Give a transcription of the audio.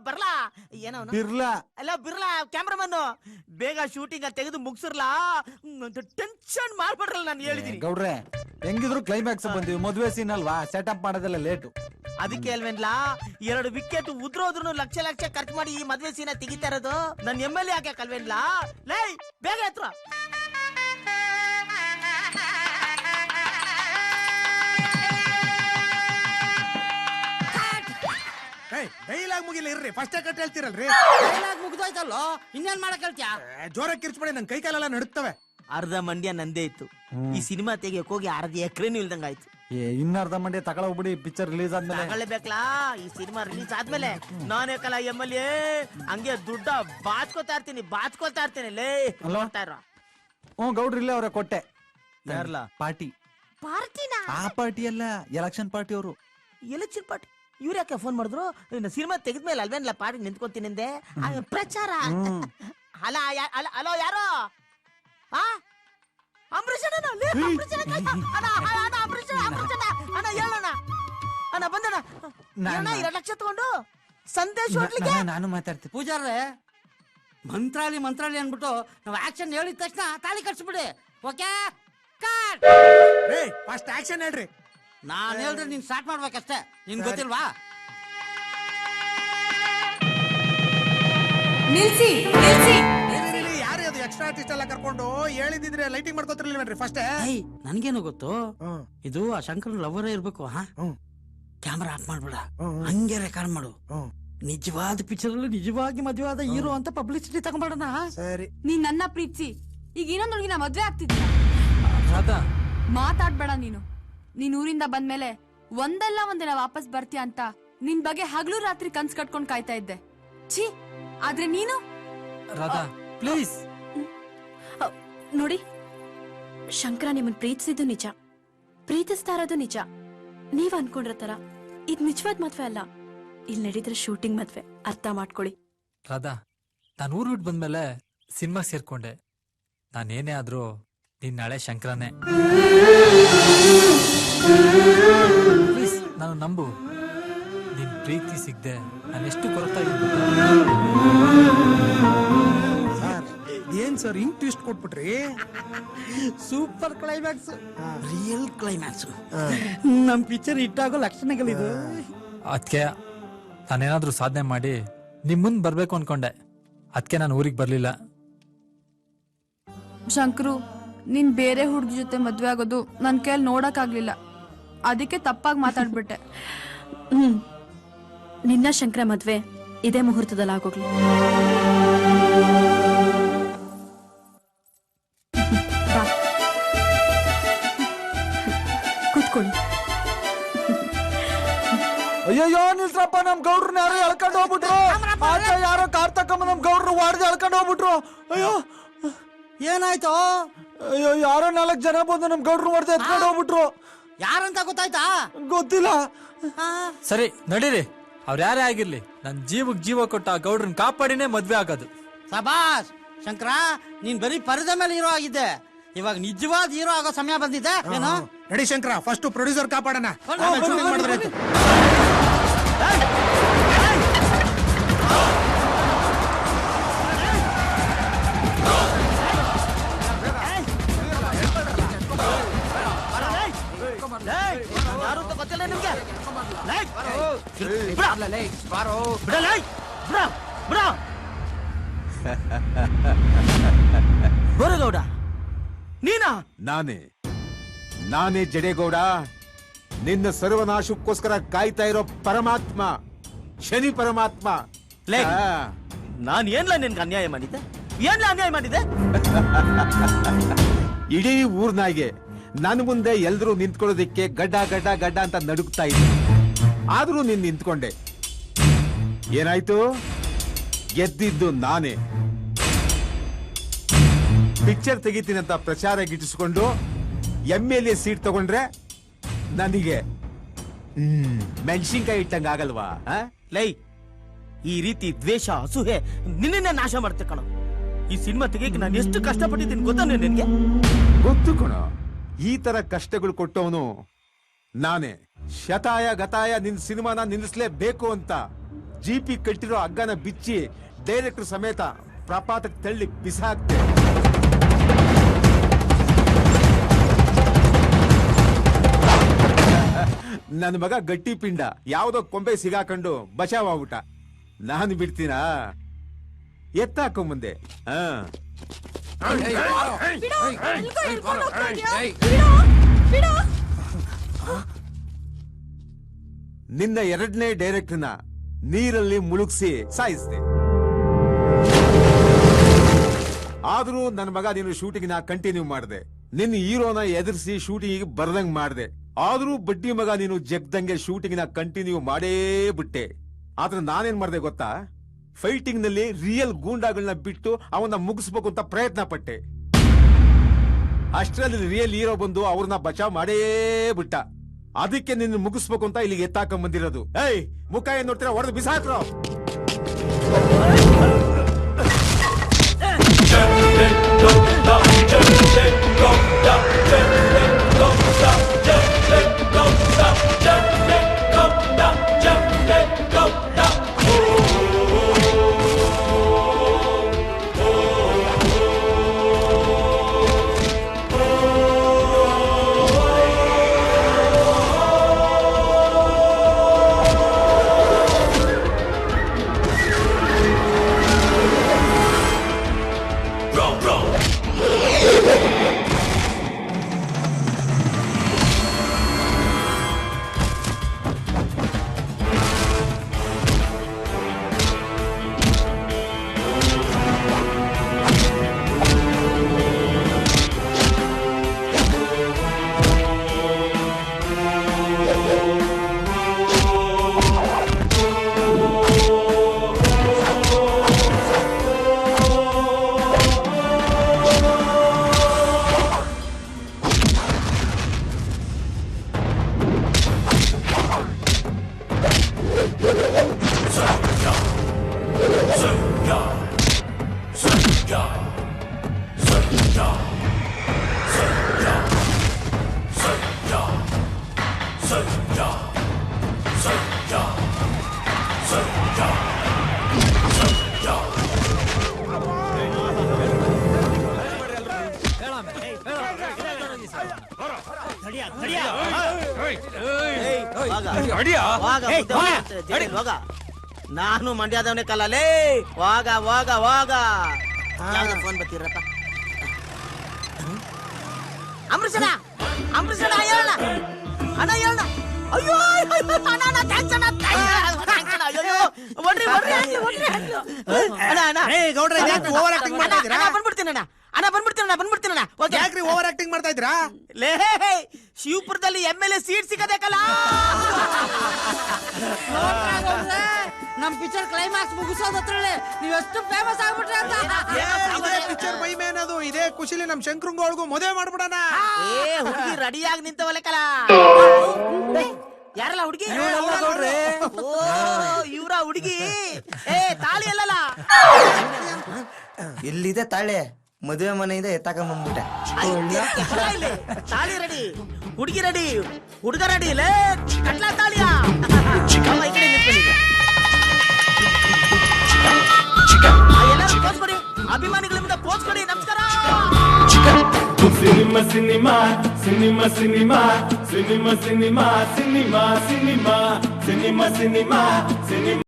ಬರ್ಲಾ ಏನೋ ಬಿರ್ಲಾ ಅಲ್ಲ ಬಿರ್ಲಾ ಕ್ಯಾಮ್ರಾಮನ್ ಬೇಗ ಶೂಟಿಂಗ್ ತೆಗೆದು ಮುಗಿಸಿರ್ಲಾ ಟೆನ್ಷನ್ ಮಾಡ್ಬಿಡ್ರಲ್ಲ ನಾನು ಹೇಳಿದೀನಿ. ಗೌಡ್ರೆ ಹೆಂಗಿದ್ರು ಕ್ಲೈಮ್ಯಾಕ್ಸ್ ಬಂದಿವಿ, ಮದುವೆ ಸೀನ್ ಅಲ್ವಾ, ಸೆಟಪ್ ಮಾಡೋದೆಲ್ಲ ಲೇಟು. ಅದಕ್ಕೆ ಅಲ್ವೇನ್ಲಾ 2 ವಿಕೆಟ್ ಉದ್ರೋದ್ರು ಲಕ್ಷ ಲಕ್ಷ ಖರ್ಚು ಮಾಡಿ ಈ ಮದ್ವೆ ಸೀನ ತೆಗಿತಾ ಇರೋದು. ನನ್ನ MLA ಹಾಕಲ್ವೇನ್ಲಾ? ಲೈ ಬೇಗ ಎತ್ರ. ಡೈಲಾಗ್ ಮುಗಿಲ್ಲ ಇರ್ರಿ, ಫಸ್ಟ್ ಕಟ್ ಹೇಳ್ತಿರಲ್ರಿ. ಡೈಲಾಗ್ ಮುಗ್ದೋಯ್ತಲ್ಲೋ, ಇನ್ನೇನ್ ಮಾಡಕ್ ಹೇಳ್ತೀಯ? ಜೋರಾಗಿ ಕಿರ್ಚ್ಬೇಡಿ, ನನ್ ಕೈ ಕಾಲೆಲ್ಲ ನಡುತ್ತವೆ. ಅರ್ಧ ಮಂಡ್ಯ ನಂದೇ ಇತ್ತು, ಈ ಸಿನಿಮಾ ತೆಗಿಯಕ್ ಹೋಗಿ ಅರ್ಧ ಎಕರೆನೂ ಇಲ್ದಂಗ ಆಯ್ತು. ಇನ್ನರ್ಧ ಮಂಡ್ಯ ತಗೊಳ್ಬಿಡಿ, ಪಿಕ್ಚರ್ ರಿಲೀಸ್ ಆದ್ಮೇಲೆ. ತಗೊಳ್ಬೇಕಲ್ಲ, ಈ ಸಿನಿಮಾ ರಿಲೀಸ್ ಆದ್ಮೇಲೆ ನಾನೇ ಕಲ MLA ಹಂಗೆ ದುಡ್ಡ ಬಾಚ್ಕೊಳ್ತಾ ಇರ್ತೀನಿ ಲೇ. ನೋಡ್ತಾ ಇರೋ ಗೌಡ್ರು ಇಲ್ಲೇ ಅವ್ರೆ ಕೊಟ್ಟೆ. ಯಾರ್ಲಾ? ಪಾರ್ಟಿನ ಆ ಪಾರ್ಟಿ ಅಲ್ಲ, ಎಲೆಕ್ಷನ್ ಪಾರ್ಟಿ ಅವರು. ಎಲೆಕ್ಷನ್ ಪಾರ್ಟಿ ಇವ್ರ ಯಾಕೆ ಫೋನ್ ಮಾಡಿದ್ರು? ಸಿನಿಮಾ ತೆಗೆದ್ಮೇಲೆ ಅಲ್ವೇನ್ಲ ಪಾರ್ಟಿ ನಿಂತ್ಕೊಂತೀನಿ ಅಂದೆ. ಪ್ರಚಾರ. ಹಲೋ ಯಾರು? ಅಂಬರೀಷ್ ಅಣ್ಣ ಬಂದಣ 2 ಲಕ್ಷ ತಗೊಂಡು ಸಂದೇಶ್ ಹೋಟ್ಲಿಗೆ. ನಾನು ಮಾತಾಡ್ತೀನಿ. ಪೂಜಾರ್ರೆ, ಮಂತ್ರಾಲಿ ಅನ್ಬಿಟ್ಟು ನಾವು ಆಕ್ಷನ್ ಹೇಳಿದ ತಕ್ಷಣ ತಾಳಿ ಕಟ್ಸ್ಬಿಡಿ. ಓಕೆ, ಫಸ್ಟ್ ಆಕ್ಷನ್ ಹೇಳ್ರಿ. ನಾನ್ ಹೇಳಿದ್ರೆ ನೀನ್ ಸ್ಟಾರ್ಟ್ ಮಾಡ್ಬೇಕಷ್ಟೇ, ನಿನ್ ಗೊತ್ತಿಲ್ವಾ? ನಿಲ್ಸಿ. ಯಾರೇ ಅದು ಎಕ್ಸ್ಟ್ರಾ ಆರ್ಟಿಸ್ಟ್ ಎಲ್ಲ ಕರ್ಕೊಂಡು ಹೇಳಿದಿದ್ರೆ ಲೈಟಿಂಗ್ ಮಾಡ್ಕೋತಿರ್ಲಿಲ್ವೇನ್ರಿ ಫಸ್ಟ್? ನನ್ಗೇನು ಗೊತ್ತು, ಇದು ಆ ಶಂಕರನ್ ಲವರೇ ಇರ್ಬೇಕು. ಕ್ಯಾಮ್ರಾ ಆಫ್ ಮಾಡ್ಬೇಡ, ಹಂಗೆ ರೆಕಾರ್ಡ್ ಮಾಡು. ನಿಜವಾದ ಪಿಕ್ಚರ್ ಅಲ್ಲಿ ನಿಜವಾಗಿ ಮದುವೆ ಆದ ಹೀರೋ ಅಂತ ಪಬ್ಲಿಸಿಟಿ ತಗೊಂಡ್ಬೇಡಣ. ಸರಿ, ನೀನ್ ನನ್ನ ಪ್ರೀತಿಸಿ ಈಗ ಇನ್ನೊಂದ್ ಹುಡುಗಿನ ಮದ್ವೆ ಆಗ್ತಿದ್ಯ. ಮಾತಾಡ್ಬೇಡ ನೀನು. ನೀನ್ ಊರಿಂದ ಬಂದ್ಮೇಲೆ ಒಂದಲ್ಲ ಒಂದಿನ ವಾಪಸ್ ಬರ್ತೀಯ ಅಂತ ನಿನ್ ಬಗ್ಗೆ ಹಗಲು ರಾತ್ರಿ ಕನ್ಸ್ ಕಟ್ಕೊಂಡ್ ಕಾಯ್ತಾ ಇದ್ದೆ. ಛೀ, ಆದ್ರೆ ನೀನು ರಾಧಾ ಪ್ಲೀಸ್ ನೋಡಿ, ಶಂಕರ ನಿಮ್ಮನ್ ಪ್ರೀತಿಸಿದ್ದು ನಿಜ, ಪ್ರೀತಿಸ್ತಾ ಇರೋದು ನಿಜ. ನೀವ್ ಅನ್ಕೊಂಡಿರೋ ತರ ಇದ್ ನಿಜವಾದ ಮದ್ವೆ ಅಲ್ಲ, ಇಲ್ಲಿ ನಡೀತಿರೋ ಶೂಟಿಂಗ್ ಮದ್ವೆ. ಅರ್ಥ ಮಾಡ್ಕೊಳ್ಳಿ. ರಾಧಾ, ನಾನು ಊರ್ ಬಿಟ್ಟು ಬಂದ್ಮೇಲೆ ಸಿನಿಮಾ ಸೇರ್ಕೊಂಡೆ. ನಾನೇನೇ ಆದ್ರೂ ನೀನ್ ನಾಳೆ ಶಂಕರನೇ. ಪ್ಲೀಸ್ ನಾನು ನಂಬು. ನಿನ್ ಪ್ರೀತಿ ಸಿಗ್ದೆ ನಾನೆಷ್ಟು ಕೊರತಾ ಇದ್ದೆ. ಏನ್ ಸರ್ ಹಿಂಗ್ ಟ್ವಿಸ್ಟ್ ಕೊಟ್ಬಿಟ್ರಿ? Super climax, real climax. ನಮ್ ಪಿಕ್ಚರ್ ಹಿಟ್ಟಾಗೋ ಲಕ್ಷಣಗಳಿದು. ಅದಕ್ಕೆ ನಾನೇನಾದ್ರೂ ಸಾಧನೆ ಮಾಡಿ ನಿಮ್ ಮುಂದ್ ಬರ್ಬೇಕು ಅನ್ಕೊಂಡೆ. ಅದಕ್ಕೆ ನಾನು ಊರಿಗೆ ಬರ್ಲಿಲ್ಲ. ಶಂಕರು, ನೀನ್ ಬೇರೆ ಹುಡುಗಿ ಜೊತೆ ಮದ್ವೆ ಆಗೋದು ನನ್ ಕೈಯಲ್ಲಿ ನೋಡಕ್ ಆಗ್ಲಿಲ್ಲ, ಅದಕ್ಕೆ ತಪ್ಪಾಗಿ ಮಾತಾಡ್ಬಿಟ್ಟೆ. ನಿನ್ನ ಶಂಕರ ಮದ್ವೆ ಇದೇ ಮುಹೂರ್ತದಲ್ಲಿ ಆಗೋಗ್ಲಿ. ಕೂತ್ಕೊಳ್ಳಿ. ಅಯ್ಯಯ್ಯೋ ನಿಲ್ಸ್ರಪ್ಪ, ನಮ್ ಗೌಡ್ರನ್ನ ಯಾರೋ ಎಳ್ಕೊಂಡು ಹೋಗ್ಬಿಟ್ರು. ಯಾರೋ ಕಾರ್ ತಕೊಂಬ ನಮ್ ಗೌಡ್ರು ವಾಡ್ದು ಎಳ್ಕೊಂಡು ಹೋಗ್ಬಿಟ್ರು. ಅಯ್ಯೋ ಏನಾಯ್ತು? ಅಯ್ಯೋ, ಯಾರೋ 4 ಜನ ಬಂದು ನಮ್ ಗೌಡ್ರು ಹೊಡೆದು ಎತ್ಕೊಂಡು ಹೋಗ್ಬಿಟ್ರು. ಯಾರಂತ ಗೊತ್ತಾಯ್ತಾ? ಗೊತ್ತಿಲ್ಲ. ಸರಿ ನಡೀರಿ, ಅವ್ರ ಯಾರೇ ಆಗಿರ್ಲಿ, ನನ್ ಜೀವಕ್ ಜೀವ ಕೊಟ್ಟ ಆ ಗೌಡ್ರನ್ ಕಾಪಾಡಿನೇ ಮದ್ವೆ ಆಗೋದು. ಸಬಾಸ್ ಶಂಕರ, ನೀನ್ ಬರೀ ಪರದೆ ಮೇಲೆ ಹೀರೋ ಆಗಿದ್ದೆ, ಇವಾಗ ನಿಜವಾದ ಹೀರೋ ಆಗೋ ಸಮಯ ಬಂದಿದೆ. ಏನು ನಡಿ ಶಂಕರ, ಫಸ್ಟ್ ಪ್ರೊಡ್ಯೂಸರ್ ಕಾಪಾಡೋಣ. ಯಾರು ಅಂತ ಗೊತ್ತಿಲ್ಲ ನಿಮ್ಗೆ? ಬೋರೇಗೌಡ ನೀನಾ? ನಾನೇ ಜಡೇಗೌಡ, ನಿನ್ನ ಸರ್ವನಾಶಕ್ಕೋಸ್ಕರ ಕಾಯ್ತಾ ಇರೋ ಪರಮಾತ್ಮ, ಶನಿ ಪರಮಾತ್ಮ. ನಾನ್ ಏನ್ಲ ನಿನ್ಗೆ ಅನ್ಯಾಯ ಮಾಡಿದ್ದೆ? ಇಡೀ ಊರ್ನಾಗೆ ನನ್ನ ಮುಂದೆ ಎಲ್ರೂ ನಿಂತ್ಕೊಳ್ಳೋದಿಕ್ಕೆ ಗಡ್ಡ ಗಡ್ಡ ಗಡ್ಡ ಅಂತ ನಡುಗ್ತಾ ಇದ್ದೆ. ಆದ್ರೂ ನೀನ್ ನಿಂತ್ಕೊಂಡೆ. ಏನಾಯ್ತು? ಗೆದ್ದಿದ್ದು ನಾನೇ. ಪಿಕ್ಚರ್ ತೆಗಿತೀನಂತ ಪ್ರಚಾರ ಗಿಟ್ಟಿಸ್ಕೊಂಡು MLA ಸೀಟ್ ತಗೊಂಡ್ರೆ ನನಗೆ ಮೆಣಸಿನ್ಕಾಯಿ ಇಟ್ಟಂಗ ಆಗಲ್ವಾ? ಲೈ, ಈ ರೀತಿ ದ್ವೇಷ ಅಸೂಹೆ ನಿನ್ನೆ ನಾಶ ಮಾಡ್ತೆ ಕಣ. ಈ ಸಿನಿಮಾ ತೆಗಿಯಕ್ಕೆ ನಾನು ಎಷ್ಟು ಕಷ್ಟಪಟ್ಟಿದ್ದೀನಿ ಗೊತ್ತಾ ನಿನ್ಗೆ? ಗೊತ್ತು ಕಣ. ಈ ತರ ಕಷ್ಟಗಳು ಕೊಟ್ಟವನು ನಾನೇ. ಶತಾಯ ಗತಾಯ ನಿನ್ ಸಿನಿಮಾನ ನಿಲ್ಲಿಸ್ಲೇಬೇಕು ಅಂತ ಜಿಪಿ ಕಟ್ಟಿರೋ ಹಗ್ಗನ ಬಿಚ್ಚಿ ಡೈರೆಕ್ಟರ್ ಸಮೇತ ಪ್ರಪಾತಕ್ಕೆ ತಳ್ಳಿ ಬಿಸಾಕ್ತೆ. ನನ್ನ ಮಗ ಗಟ್ಟಿ ಪಿಂಡ ಯಾವ್ದೋ ಕೊಂಬೆ ಸಿಗಾಕೊಂಡು ಬಚಾವಾಗ್ಬಿಟ್ಟ. ನಾನು ಬಿಡ್ತೀನಾ? ಎತ್ತಾಕೊ ಮುಂದೆ. ನಿನ್ನ 2ನೇ ಡೈರೆಕ್ಟರ್ನ ನೀರಲ್ಲಿ ಮುಳುಗ್ಸಿ ಸಾಯಿಸಿದೆ. ಆದ್ರೂ ನನ್ನ ಮಗ ನೀನು ಶೂಟಿಂಗ್ ನ ಕಂಟಿನ್ಯೂ ಮಾಡಿದೆ. ನಿನ್ನ ಹೀರೋನ ಎದುರಿಸಿ ಶೂಟಿಂಗ್ ಬರ್ದಂಗ್ ಮಾಡಿದೆ. ಆದ್ರೂ ಬಡ್ಡಿ ಮಗ ನೀನು ಜಗ್ದಂಗೆ ಶೂಟಿಂಗ್ ನ ಕಂಟಿನ್ಯೂ ಮಾಡೇ ಬಿಟ್ಟೆ. ಆದ್ರೆ ನಾನೇನ್ ಮಾಡಿದೆ ಗೊತ್ತಾ? ಫೈಟಿಂಗ್ ನಲ್ಲಿ ರಿಯಲ್ ಗೂಂಡಾಗಳನ್ನ ಬಿಟ್ಟು ಅವನ್ನ ಮುಗಿಸ್ಬೇಕು ಅಂತ ಪ್ರಯತ್ನ ಪಟ್ಟೆ. ಅಷ್ಟರಲ್ಲಿ ರಿಯಲ್ ಹೀರೋ ಬಂದು ಅವ್ರನ್ನ ಬಚಾವ್ ಮಾಡೇ ಬಿಟ್ಟ. ಅದಕ್ಕೆ ನಿನ್ನ ಮುಗಿಸ್ಬೇಕು ಅಂತ ಇಲ್ಲಿಗೆ ಎತ್ತಾಕ ಬಂದಿರೋದು. ಏಯ್, ಮುಖ ಏನ್ ನೋಡ್ತೀರಾ? ಹೊಡೆದು ಬಿಸಾಕ್ರೋ. ನಾನು ಮಂಡ್ಯದವನೇ ಕಲ್ಲಲೇ. ವಾಗ ವಾಗ ವಾಗ. ಫೋನ್ ಬರ್ತೀರಪ್ಪ. ಅಂಬರೀಷಣ, ಅಂಬರೀಷಣ ಹೇಳ ಅಣ್ಣ, ಹೇಳ. ಅಯ್ಯೋ ಅಣ್ಣ, ಥ್ಯಾಂಕ್ಸ್ ಅಣ್ಣ, ಥ್ಯಾಂಕ್ಸ್ ಅಣ್ಣ. ಅಯ್ಯೋ ಓವರ್ ಆಕ್ಟಿಂಗ್ ಮಾಡ್ತಾ ಇದ್ದೀರಾ? ಬಂದ್ಬಿಡ್ತೀನಣ್ಣ, ಅಣ್ಣ ಬಂದ್ಬಿಡ್ತೀನಣ್ಣ. ಯಾಕ್ರಿ ಓವರ್ ಆಕ್ಟಿಂಗ್ ಮಾಡ್ತಾ ಇದ್ದೀರಾ? ಲೇ, ಶಿವಪುರದಲ್ಲಿ MLA ಸೀಟ್ ಸಿಗಬೇಕಲ್ಲ. ನಮ್ ಪಿಕ್ಚರ್ ಕ್ಲೈಮ್ಯಾಕ್ಸ್ ಮುಗಿಸೋದತ್ರಲ್ಲೇ ನೀವೆಷ್ಟು ಫೇಮಸ್ ಆಗ್ಬಿಟ್ರಿ ಅಂತ. ಇದೇ ಪಿಕ್ಚರ್ ಮೈ ಮೇನದು. ಇದೇ ಖುಷಿಲಿ ನಮ್ ಶಂಕರಂಗೋಳ್ಗೂ ಮದುವೆ ಮಾಡ್ಬಿಡಣ. ಹುಡುಗಿ ರೆಡಿಯಾಗಿ ನಿಂತವಲ್ಲಕಲ್ಲ. ಯಾರಲ್ಲ ಹುಡುಗಿ? ಓ, ಇವ್ರ ಹುಡುಗಿ. ತಾಳಿ ಅಲ್ಲಲ್ಲ. ಎಲ್ಲಿದೆ ತಾಳೆ? ಮದುವೆ ಮನೆಯಿಂದ ಎತ್ತಾಕ ಬಂದ್ಬಿಟ್ಟೆ. ತಾಳಿ ರೆಡಿ, ಹುಡುಗಿ ರೆಡಿ, ಹುಡುಗ ರೆಡಿ. ಲೇ ಕಟ್ಲಾ ತಾಳಿಯ ಎಲ್ಲರೂ ಪೋಸ್ ಕೊಡಿ, ಅಭಿಮಾನಿಗಳಿಂದ ಪೋಸ್ ಕೊಡಿ. ನಮಸ್ಕಾರ. Cinema cinema cinema cinema cinema cinema cinema cinema cinema cinema cinema